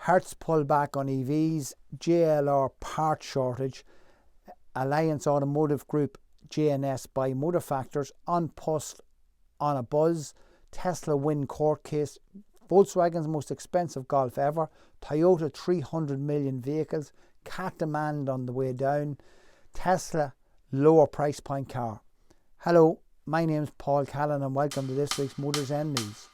Hertz pulled back on EVs, JLR part shortage, Alliance Automotive Group, JNS buy motor factors, Onpa on a Buzz, Tesla win court case, Volkswagen's most expensive Golf ever, Toyota 300 million vehicles, cat demand on the way down, Tesla lower price point car. Hello, my name is Paul Callan and welcome to this week's MotorZen news.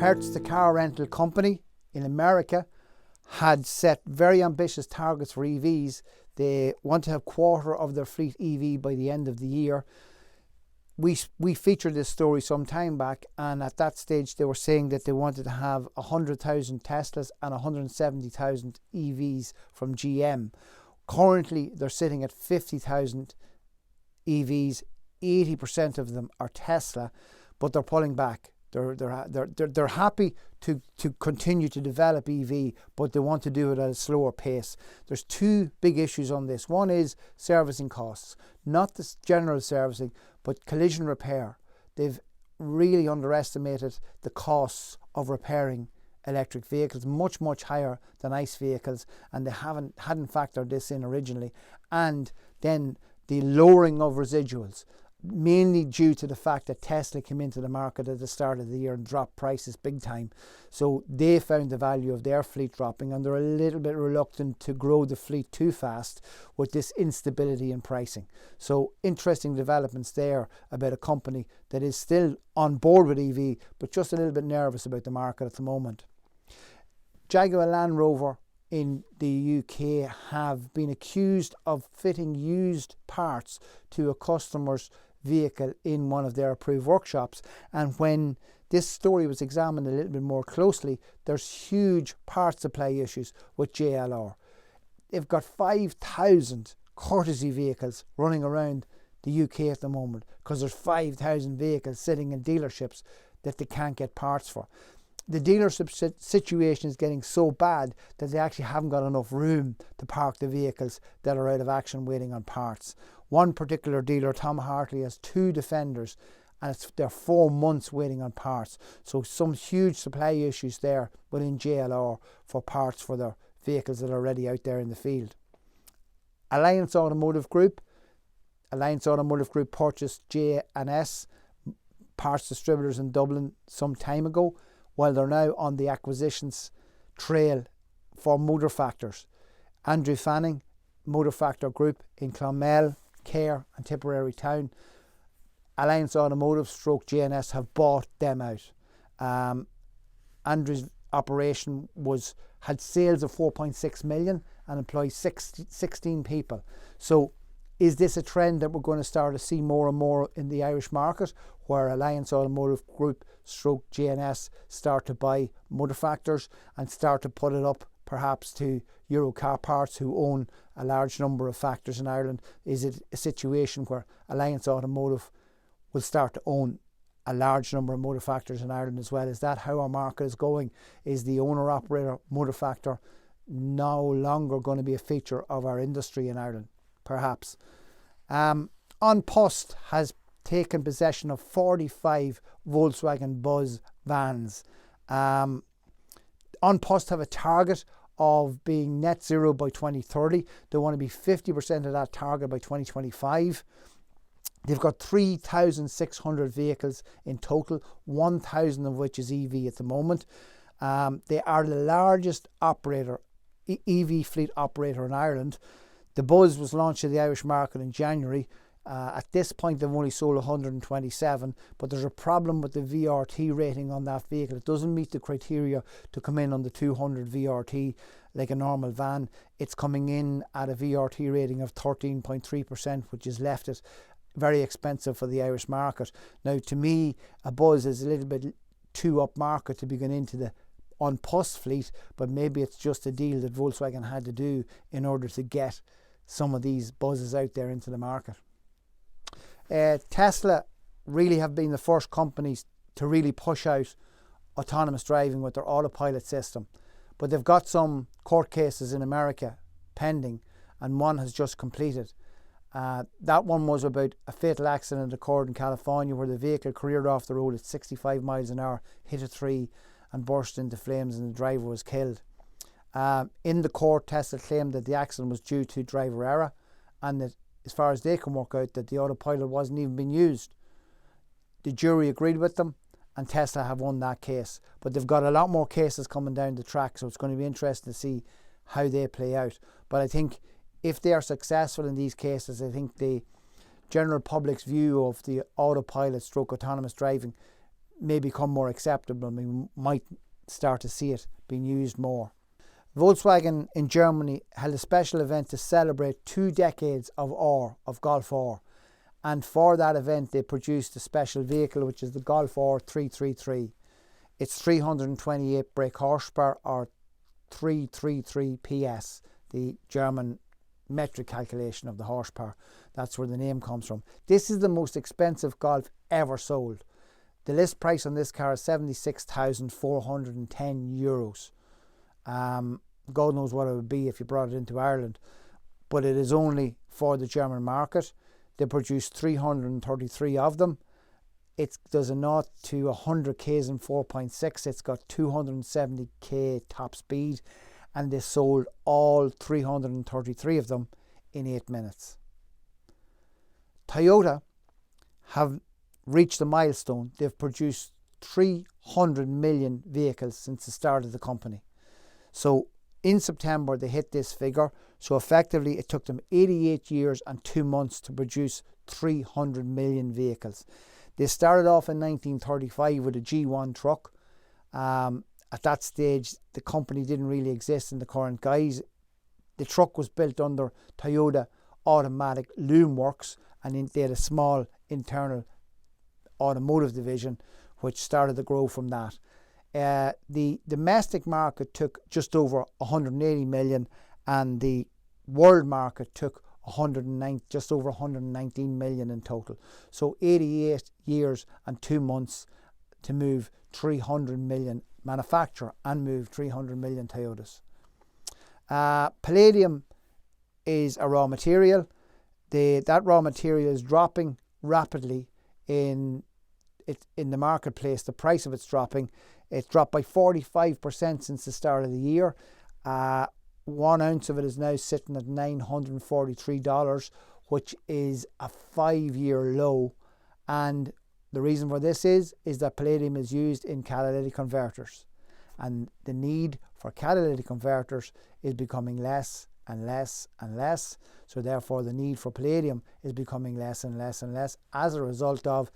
Hertz, the car rental company in America, had set very ambitious targets for EVs. They want to have a quarter of their fleet EV by the end of the year. We featured this story some time back, and at that stage they were saying that they wanted to have 100,000 Teslas and 170,000 EVs from GM. Currently they're sitting at 50,000 EVs, 80% of them are Tesla, but they're pulling back. They're happy to continue to develop EV, but they want to do it at a slower pace. There's two big issues on this. One is servicing costs, not the general servicing, but collision repair. They've really underestimated the costs of repairing electric vehicles, much higher than ICE vehicles, and they hadn't factored this in originally. And then the lowering of residuals, mainly due to the fact that Tesla came into the market at the start of the year and dropped prices big time. So they found the value of their fleet dropping, and they're a little bit reluctant to grow the fleet too fast with this instability in pricing. So interesting developments there about a company that is still on board with EV, but just a little bit nervous about the market at the moment. Jaguar Land Rover in the UK have been accused of fitting used parts to a customer's vehicle in one of their approved workshops, and when this story was examined a little bit more closely, there's huge part supply issues with JLR. They've got 5,000 courtesy vehicles running around the UK at the moment because there's 5,000 vehicles sitting in dealerships that they can't get parts for. The dealership situation is getting so bad that they actually haven't got enough room to park the vehicles that are out of action waiting on parts. One particular dealer, Tom Hartley, has 2 Defenders and they're 4 months waiting on parts. So some huge supply issues there within JLR for parts for their vehicles that are already out there in the field. Alliance Automotive Group purchased J&S parts distributors in Dublin some time ago, while they're now on the acquisitions trail for motor factors. Andrew Fanning, Motor Factor Group in Clonmel, Care and Tipperary Town. Alliance Automotive / JNS have bought them out. Andrew's operation had sales of 4.6 million and employs 16 people. So is this a trend that we're going to start to see more and more in the Irish market, where Alliance Automotive Group / JNS start to buy motor factors and start to put it up perhaps to Euro Car Parts, who own a large number of factors in Ireland? Is it a situation where Alliance Automotive will start to own a large number of motor factors in Ireland as well? Is that how our market is going? Is the owner-operator motor factor no longer going to be a feature of our industry in Ireland? Perhaps. Onpa has taken possession of 45 Volkswagen Buzz vans. Onpa have a target of being net zero by 2030. They want to be 50% of that target by 2025. They've got 3,600 vehicles in total, 1,000 of which is EV at the moment. They are the largest EV fleet operator in Ireland. The Buzz was launched to the Irish market in January. At this point they've only sold 127, but there's a problem with the VRT rating on that vehicle. It doesn't meet the criteria to come in on the 200 VRT like a normal van. It's coming in at a VRT rating of 13.3%, which has left it very expensive for the Irish market. Now, to me, a Buzz is a little bit too upmarket to be going into the Onpa fleet, but maybe it's just a deal that Volkswagen had to do in order to get some of these Buzzes out there into the market. Tesla really have been the first companies to really push out autonomous driving with their autopilot system, but they've got some court cases in America pending, and one has just completed. That one was about a fatal accident that occurred in California where the vehicle careered off the road at 65 miles an hour, hit a tree and burst into flames, and the driver was killed. In the court, Tesla claimed that the accident was due to driver error, and that, as far as they can work out, that the autopilot wasn't even being used. The jury agreed with them, and Tesla have won that case. But they've got a lot more cases coming down the track, so it's going to be interesting to see how they play out. But I think if they are successful in these cases, I think the general public's view of the autopilot stroke autonomous driving may become more acceptable. We might start to see it being used more. Volkswagen in Germany held a special event to celebrate 2 decades of Golf R. And for that event, they produced a special vehicle, which is the Golf R 333. It's 328 brake horsepower, or 333 PS, the German metric calculation of the horsepower. That's where the name comes from. This is the most expensive Golf ever sold. The list price on this car is €76,410. God knows what it would be if you brought it into Ireland, but it is only for the German market. They produce 333 of them. It does a 0 to 100 k's in 4.6. It's got 270 k top speed, and they sold all 333 of them in 8 minutes. Toyota have reached a milestone. They've produced 300 million vehicles since the start of the company. So in September they hit this figure. So effectively it took them 88 years and 2 months to produce 300 million vehicles. They started off in 1935 with a G1 truck. At that stage the company didn't really exist in the current guise. The truck was built under Toyota Automatic Loom Works, and they had a small internal automotive division which started to grow from that. The domestic market took just over 180 million, and the world market took just over 119 million in total. So 88 years and 2 months to move 300 million, manufacture and move 300 million Toyotas. Palladium is a raw material. That raw material is dropping rapidly in the marketplace. The price of it's dropping. It's dropped by 45% since the start of the year. 1 ounce of it is now sitting at $943, which is a 5-year low. And the reason for this is that palladium is used in catalytic converters, and the need for catalytic converters is becoming less and less and less. So therefore the need for palladium is becoming less and less and less as a result of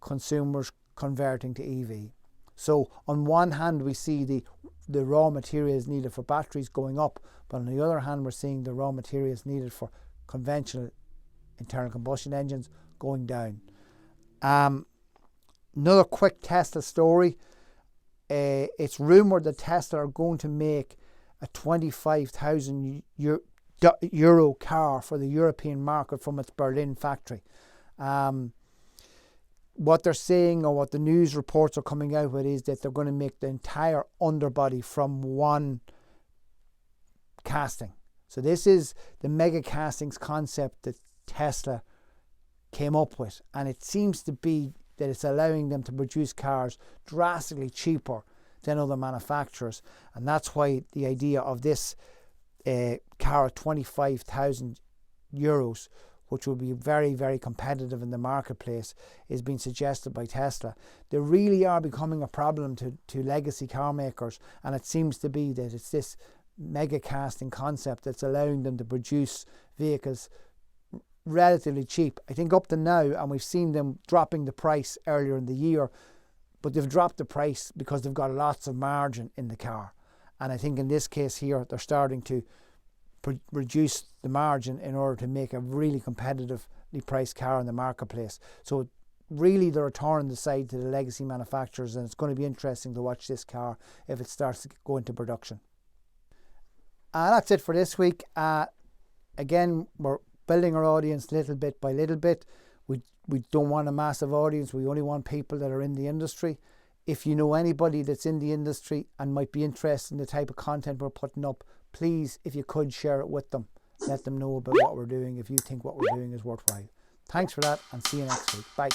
consumers converting to EV. So on one hand we see the raw materials needed for batteries going up, but on the other hand we're seeing the raw materials needed for conventional internal combustion engines going down. Another quick Tesla story. It's rumoured that Tesla are going to make a 25,000 euro car for the European market from its Berlin factory. What they're saying, or what the news reports are coming out with, is that they're going to make the entire underbody from one casting. So this is the mega castings concept that Tesla came up with, and it seems to be that it's allowing them to produce cars drastically cheaper than other manufacturers, and that's why the idea of this car at 25,000 euros, which will be very, very competitive in the marketplace, is being suggested by Tesla. They really are becoming a problem to legacy car makers, and it seems to be that it's this mega casting concept that's allowing them to produce vehicles relatively cheap. I think up to now, and we've seen them dropping the price earlier in the year, but they've dropped the price because they've got lots of margin in the car. And I think in this case here, they're starting to reduce the margin in order to make a really competitively priced car in the marketplace. So really they're turning the side to the legacy manufacturers, and it's going to be interesting to watch this car if it starts to go into production. That's it for this week. Again, we're building our audience little bit by little bit. We don't want a massive audience. We only want people that are in the industry. If you know anybody that's in the industry and might be interested in the type of content we're putting up, please, if you could, share it with them. let them know about what we're doing if you think what we're doing is worthwhile. Thanks for that, and see you next week. Bye.